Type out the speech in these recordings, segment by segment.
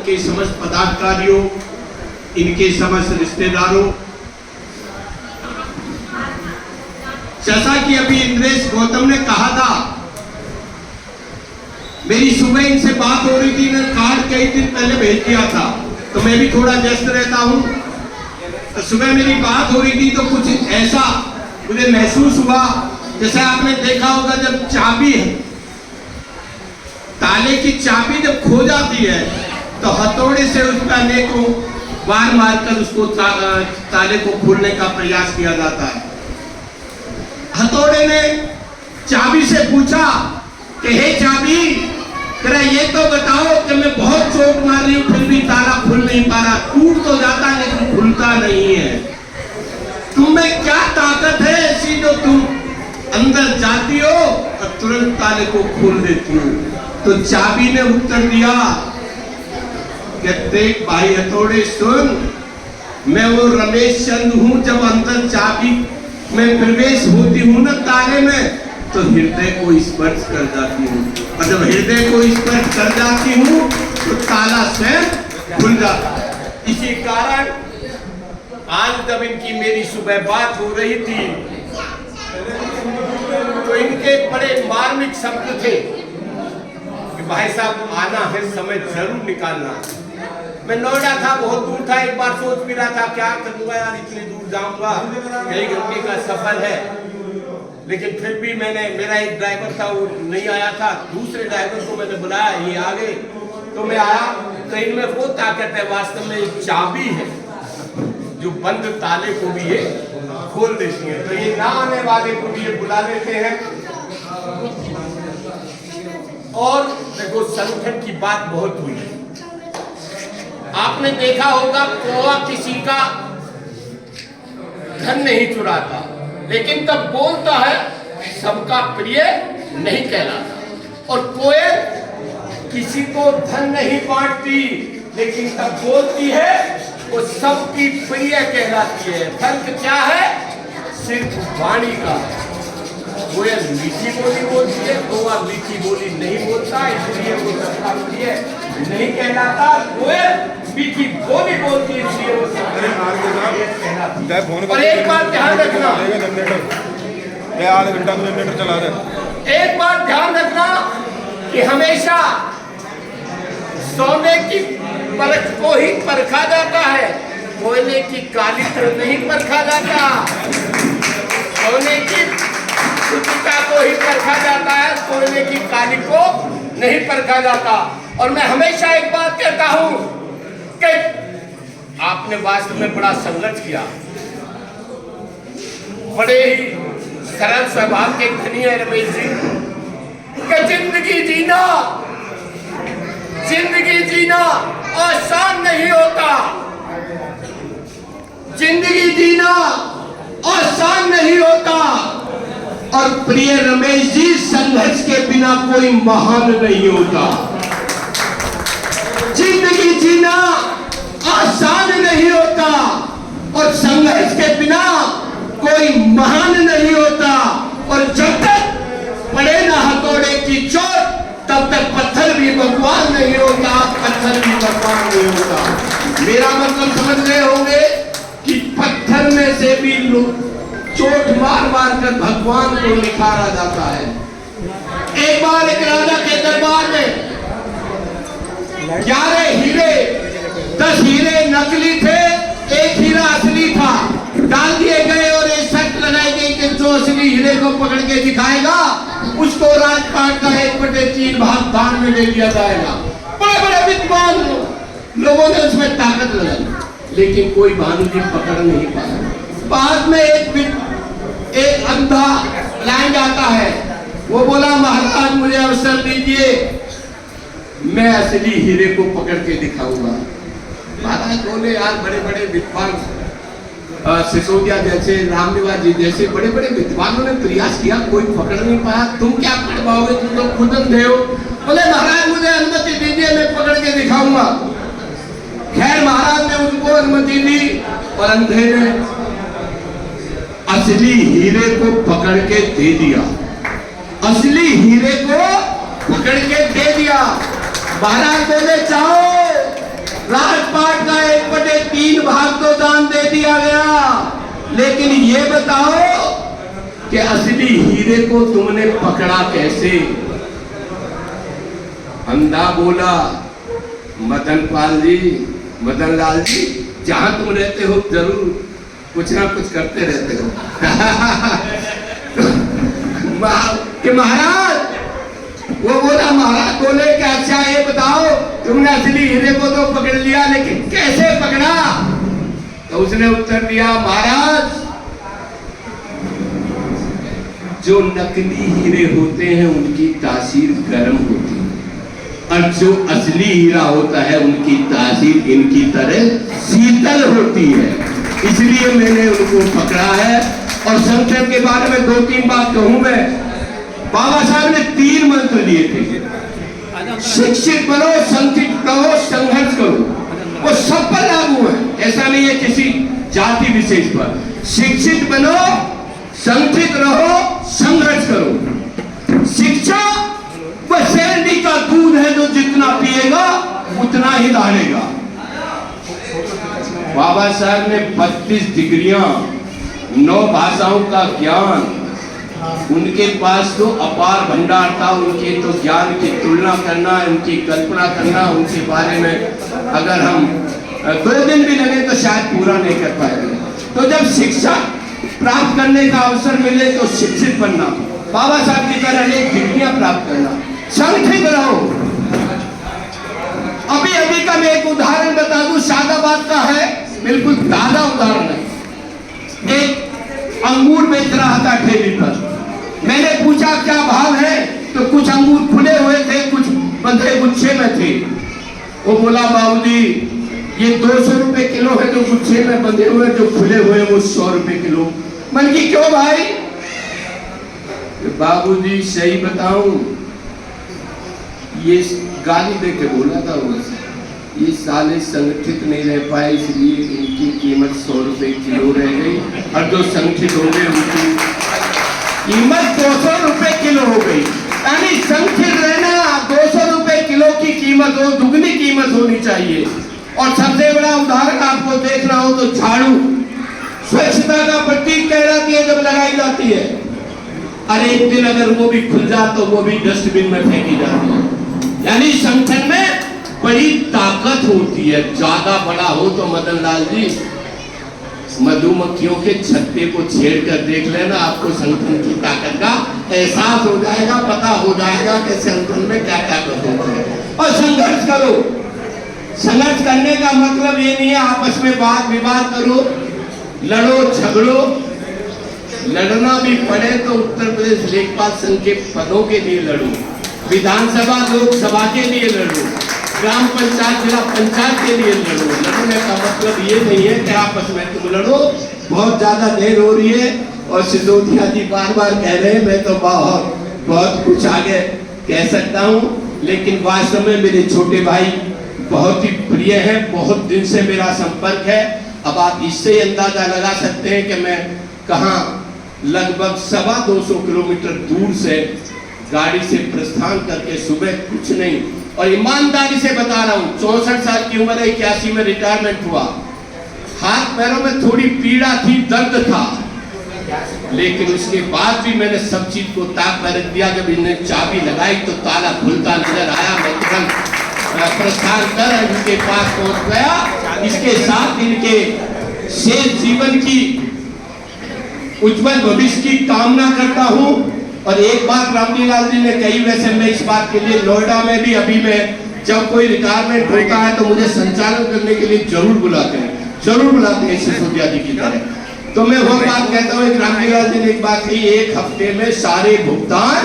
के समस्त पदाधिकारियों, इनके समस्त रिश्तेदारों, जैसा कि अभी इंद्रेश गौतम ने कहा था, मेरी सुबह इनसे बात हो रही थी, इन्होंने कार्ड कई दिन पहले भेज दिया था, तो मैं भी थोड़ा व्यस्त रहता हूं। तो सुबह मेरी बात हो रही थी तो कुछ ऐसा मुझे महसूस हुआ, जैसे आपने देखा होगा जब चाबी, ताले की चाबी जब खो जाती है तो हथौड़े से उस ताले को मार मार कर उसको ताले को खोलने का प्रयास किया जाता है। हथौड़े ने चाबी से पूछा कि हे चाबी, तेरा ये तो बताओ कि मैं बहुत चोट मार रही हूं फिर भी ताला खुल नहीं पा रहा, टूट तो जाता लेकिन खुलता नहीं है, तुम में क्या ताकत है ऐसी जो तुम अंदर जाती हो और तुरंत ताले को खोल देती हो। तो चाबी ने उत्तर दिया कि देख भाई हथौड़े सुन, मैं वो रमेश चंद हूं, जब अंदर चाबी में प्रवेश होती हूं ना ताले में तो हृदय को स्पर्श कर जाती हूँ, और जब हृदय को स्पर्श कर जाती हूँ तो ताला स्वयं खुल जाता है। इसी कारण आज जब इनकी मेरी सुबह बात हो रही थी तो इनके बड़े मार्मिक शब्द थे कि भाई साहब आना है, समय जरूर निकालना। मैं नोएडा था, बहुत दूर था, एक बार सोच भी रहा था क्या करूंगा यार, इतनी दूर जाऊंगा, कई घंटे का सफर है, लेकिन फिर भी मेरा एक ड्राइवर था वो नहीं आया था, दूसरे ड्राइवर को मैंने बुलाया, ये आ गए तो मैं आया। तो इनमें वो ताकत है, वास्तव में एक चाबी है जो बंद ताले को भी ये खोल देती है। तो ये ना आने वाले को भी ये बुला लेते हैं। और देखो संगठन की बात बहुत हुई, आपने देखा होगा कौवा किसी का धन नहीं चुराता, लेकिन तब बोलता है सबका प्रिय नहीं कहलाता, और कोयल किसी को धन नहीं बांटती, लेकिन तब बोलती है वो सबकी प्रिय कहलाती है। फर्क क्या है? सिर्फ वाणी का। कोयल मीठी बोली बोलती है, कौवा मीठी बोली नहीं बोलता, इसलिए वो सबका प्रिय नहीं कहलाता। कोयल मीठी बोली बोलती है, इसलिए वो सबका कहलाती है। और एक बात ध्यान रखना, आधा घंटा जनरेटर चला दे। एक बात ध्यान रखना कि हमेशा सोने की परख को ही परखा जाता है, कोयले की काली तो नहीं परखा जाता। सोने की शुद्धता को ही परखा जाता है, कोयले की काली को नहीं परखा जाता। और मैं हमेशा एक बात कहता हूं कि आपने वास्तव में बड़ा संघर्ष किया, बड़े ही सरल स्वभाव के धनी है रमेश जी, कि जिंदगी जीना आसान नहीं होता, जिंदगी जीना आसान नहीं होता। और प्रिय रमेश जी, संघर्ष के बिना कोई महान नहीं होता। जिंदगी जीना आसान नहीं होता और संघर्ष के बिना कोई महान नहीं होता। और जब तक पड़े ना हथौड़े की चोट तब तक पत्थर भी भगवान नहीं होता, पत्थर भी भगवान नहीं होता। मेरा मतलब समझ रहे होंगे कि पत्थर में से भी चोट मार मार कर भगवान को निखारा जाता है। एक बार एक राजा के दरबार में 11 हीरे, 10 हीरे नकली थे, एक हीरा असली था, डाल दिए गए और एक शर्त लगाई गई कि जो असली हीरे को पकड़ के दिखाएगा उसको राजपाट का 1/3 भाग दान में ले लिया जाएगा। बड़े बड़े विद्वान लोगों ने उसमें ताकत लगाई, लेकिन कोई भानु जी पकड़ नहीं पाया। बाद में एक अंधा लाइन आता है, वो बोला महाराज मुझे अवसर दीजिए, मैं असली हीरे को पकड़ के दिखाऊंगा। महाराज बोले यार बड़े बड़े विद्वान सिसोदिया जैसे, रामनिवास जी जैसे बड़े बड़े विद्वानों ने प्रयास किया, कोई पकड़ नहीं पाया, तुम क्या पकड़ पाओगे, तुम तो खुद अंधे हो। बोले महाराज मुझे अनुमति दीजिए, मैं पकड़ के दिखाऊंगा। खैर महाराज ने उनको अनुमति दी और अंधे ने असली हीरे को पकड़ के दे दिया, असली हीरे को पकड़ के दे दिया। महाराज बोले चाहो दिया गया, लेकिन ये बताओ कि असली हीरे को तुमने पकड़ा कैसे? अंधा बोला, मदन लाल जी, जहां तुम रहते हो जरूर कुछ ना कुछ करते रहते हो। कि महाराज, वो बोला, महाराज बोले कि अच्छा ये बताओ, तुमने असली हीरे को तो पकड़ लिया, लेकिन कैसे पकड़ा? तो उसने उत्तर दिया, महाराज जो नकली हीरे होते हैं उनकी तासीर गर्म होती है, और जो असली हीरा होता है उनकी तासीर इनकी तरह शीतल होती है। इसलिए मैंने उनको पकड़ा है। और संख्या के बारे में 2-3 बात कहूं मैं। बाबा साहब ने 3 मंत्र दिए थे, शिक्षित बनो, संगठित रहो, संघर्ष करो। वो सब पर लागू है, ऐसा नहीं है किसी जाति विशेष पर। शिक्षित बनो, संगठित रहो, संघर्ष करो। शिक्षा वह शेरनी का दूध है जो जितना पिएगा उतना ही दौड़ेगा। बाबा साहब ने 32 डिग्रियां, 9 भाषाओं का ज्ञान, उनके पास तो अपार भंडार था। उनके तो ज्ञान की तुलना करना, उनकी कल्पना करना, उनके बारे में अगर हम 2 दिन भी लगे तो शायद पूरा नहीं कर पाएंगे। तो जब शिक्षा प्राप्त करने का अवसर मिले तो शिक्षित बनना, बाबा साहब की तरह अनेक डिग्रियां प्राप्त करना, संगठित रहो। अभी का मैं एक उदाहरण बता दूं, शादाबाद का है, बिल्कुल ताजा उदाहरण है। एक अंगूर बेच रहा था ठेली पर। मैंने पूछा क्या भाव है, तो कुछ अंगूर खुले हुए थे, कुछ बंधे गुच्छे में थे। वो बोला, बाबूजी ये 200 रुपए किलो है जो गुच्छे में बंधे हुए, जो खुले हुए वो 100 रुपए किलो। मन की क्यों भाई? बाबूजी सही बताऊं, ये गाली दे के बोला था वो, ये साले संगठित नहीं रह पाए, इसलिए इनकी कीमत 100 रुपए किलो रह गई, और जो संगठित हो गए उनकी कीमत 200 रुपए किलो हो गई। यानी संगठित रहना, 200 रुपए किलो की कीमत हो, दुगनी कीमत होनी चाहिए। और सबसे बड़ा उदाहरण आपको देखना हो तो झाड़ू, स्वच्छता का प्रतीक कहलाती है जब लगाई जाती है, अरे एक दिन अगर वो भी खुल जाए तो वो भी डस्टबिन में फेंकी जाती है। यानी संगठन में बड़ी ताकत होती है। ज्यादा बड़ा हो तो मदन लाल जी, मधुमक्खियों के छत्ते को छेड़ कर देख लेना, आपको संगठन की ताकत का एहसास हो जाएगा, पता हो जाएगा कि संगठन में क्या ताकत होती है। और संघर्ष करो। संघर्ष करने का मतलब ये नहीं है आपस में वाद विवाद करो, लड़ो झगड़ो। लड़ना भी पड़े तो उत्तर प्रदेश लेखपाल संघ के पदों के लिए लड़ो, विधानसभा लोकसभा के लिए लड़ो, ग्राम पंचायत जिला पंचायत के लिए लड़ो। लड़ने का मतलब ये नहीं है कि आपस में तुम लड़ो। बहुत ज्यादा देर हो रही है और सिसोदिया जी बार बार कह रहे हैं, मैं तो बहुत कुछ आगे कह सकता हूँ, लेकिन वास्तव में मेरे छोटे भाई बहुत ही प्रिय है, बहुत दिन से मेरा संपर्क है। अब आप इससे अंदाजा लगा सकते हैं कि मैं कहाँ लगभग 225 किलोमीटर दूर से गाड़ी से प्रस्थान करके सुबह कुछ नहीं, और ईमानदारी से बता रहा हूँ, 64 साल की उम्र है, 81 में रिटायरमेंट हुआ। हाथ पैरों में थोड़ी पीड़ा थी, दर्द था, लेकिन उसके बाद भी मैंने सब चीज को ताक पर रख दिया। जब इन्हें चाबी लगाई तो ताला खुलता नजर आया, मैं तुरंत प्रस्थान कर इनके पास पहुंच गया। इसके साथ इनके शेष जीवन की उज्जवल भविष्य की कामना करता हूं। और एक बात रामजीलाल जी ने कही, वैसे मैं इस बात के लिए नोएडा में भी अभी मैं जब कोई रिटायरमेंट होता है तो मुझे संचालन करने के लिए जरूर बुलाते हैं सिसोदिया जी की तरह। तो मैं वो बात कहता हूँ, रामजीलाल जी ने एक बात कही, 1 हफ्ते में सारे भुगतान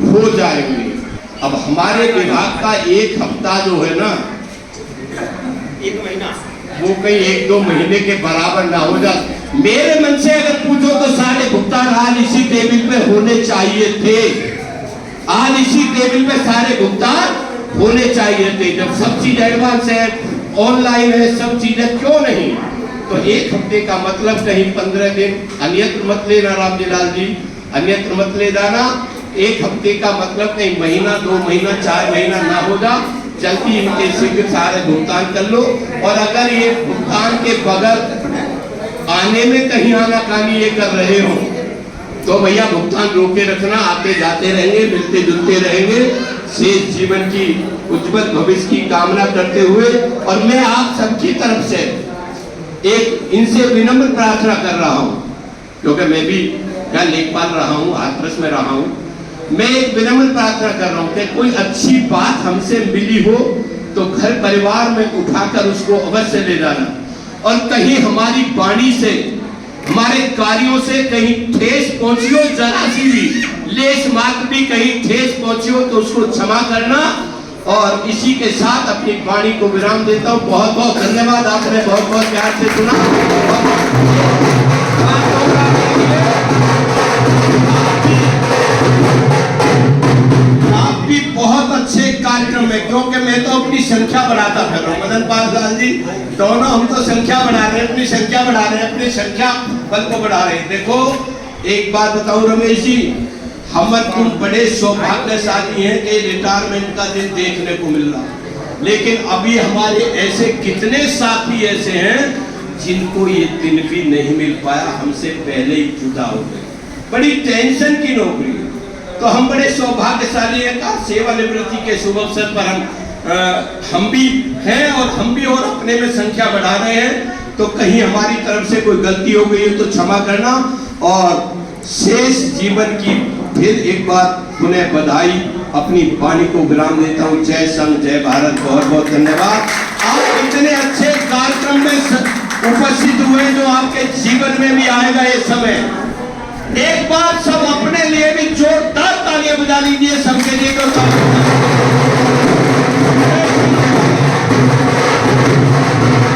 हो जाएंगे। अब हमारे विभाग का 1 हफ्ता जो है ना, 1 महीना, वो कहीं 1-2 महीने के बराबर ना हो जाए। मेरे मन से अगर पूछो तो सारे भुगतान आज इसी टेबल पे होने चाहिए थे। आज इसी टेबल पे सारे भुगतान होने चाहिए थे। जब सब चीज एडवांस है, ऑनलाइन है, सब चीजें, क्यों नहीं? तो 1 हफ्ते का मतलब कहीं 15 दिन, अन्यत्र मत लेना रामजीलाल जी, अन्यत्र मत ले जाना। 1 हफ्ते का मतलब कहीं महीना, 2 महीना, 4 महीना ना हो जा। जल्दी इनके शीघ्र सारे भुगतान कर लो। और अगर ये भुगतान के बगैर आने में कहीं आनाकानी ये कर रहे हो तो भैया भुगतान रोके रखना, आते जाते रहेंगे, मिलते जुलते रहेंगे, शेष जीवन की उज्जवल भविष्य की कामना करते हुए। और मैं आप सबकी तरफ से एक इनसे विनम्र प्रार्थना कर रहा हूं, क्योंकि मैं भी क्या लेखपाल रहा हूं, हाथरस में रहा हूं, मैं एक विनम्र प्रार्थना कर रहा हूं कि कोई अच्छी बात हमसे मिली हो तो घर परिवार में उठाकर उसको अवश्य ले जाना, और कहीं हमारी वाणी से, हमारे कार्यों से कहीं ठेस पहुंची हो, जरा सी भी लेस मात्र भी कहीं ठेस पहुंची हो तो उसको क्षमा करना। और इसी के साथ अपनी वाणी को विराम देता हूं। बहुत बहुत धन्यवाद, आपने बहुत बहुत प्यार से सुना। आप भी बहुत अच्छे कार्यक्रम में, क्योंकि मैं तो अपनी संख्या बढ़ाता फिर रहा हूँ, मदन पासवान जी दोनों हम तो संख्या बढ़ा रहे हैं, अपनी संख्या बढ़ा रहे हैं, अपनी संख्या बल को बढ़ा रहे हैं। देखो एक बात बताऊं रमेश जी, हम तुम बड़े सौभाग्यशाली हैं कि रिटायरमेंट का दिन देखने को मिल रहा, लेकिन अभी हमारे ऐसे कितने साथी ऐसे हैं जिनको ये दिन भी नहीं मिल पाया, हमसे पहले ही जुदा हो गए, बड़ी टेंशन की नौकरी। तो हम बड़े सौभाग्यशाली हैं का सेवानिवृत्ति के शुभ अवसर पर हम भी हैं, और हम भी और अपने में संख्या बढ़ा रहे हैं। तो कहीं हमारी तरफ से कोई गलती हो गई है तो क्षमा करना, और शेष जीवन की फिर एक बार पुनः बधाई, अपनी वाणी को विराम देता हूँ। जय संघ, जय भारत, बहुत बहुत धन्यवाद। आप इतने अच्छे कार्यक्रम में उपस्थित हुए जो आपके जीवन में भी आएगा ये समय। एक बार सब अपने लिए भी जोरदार तालियां बजा लीजिए, सबके लिए।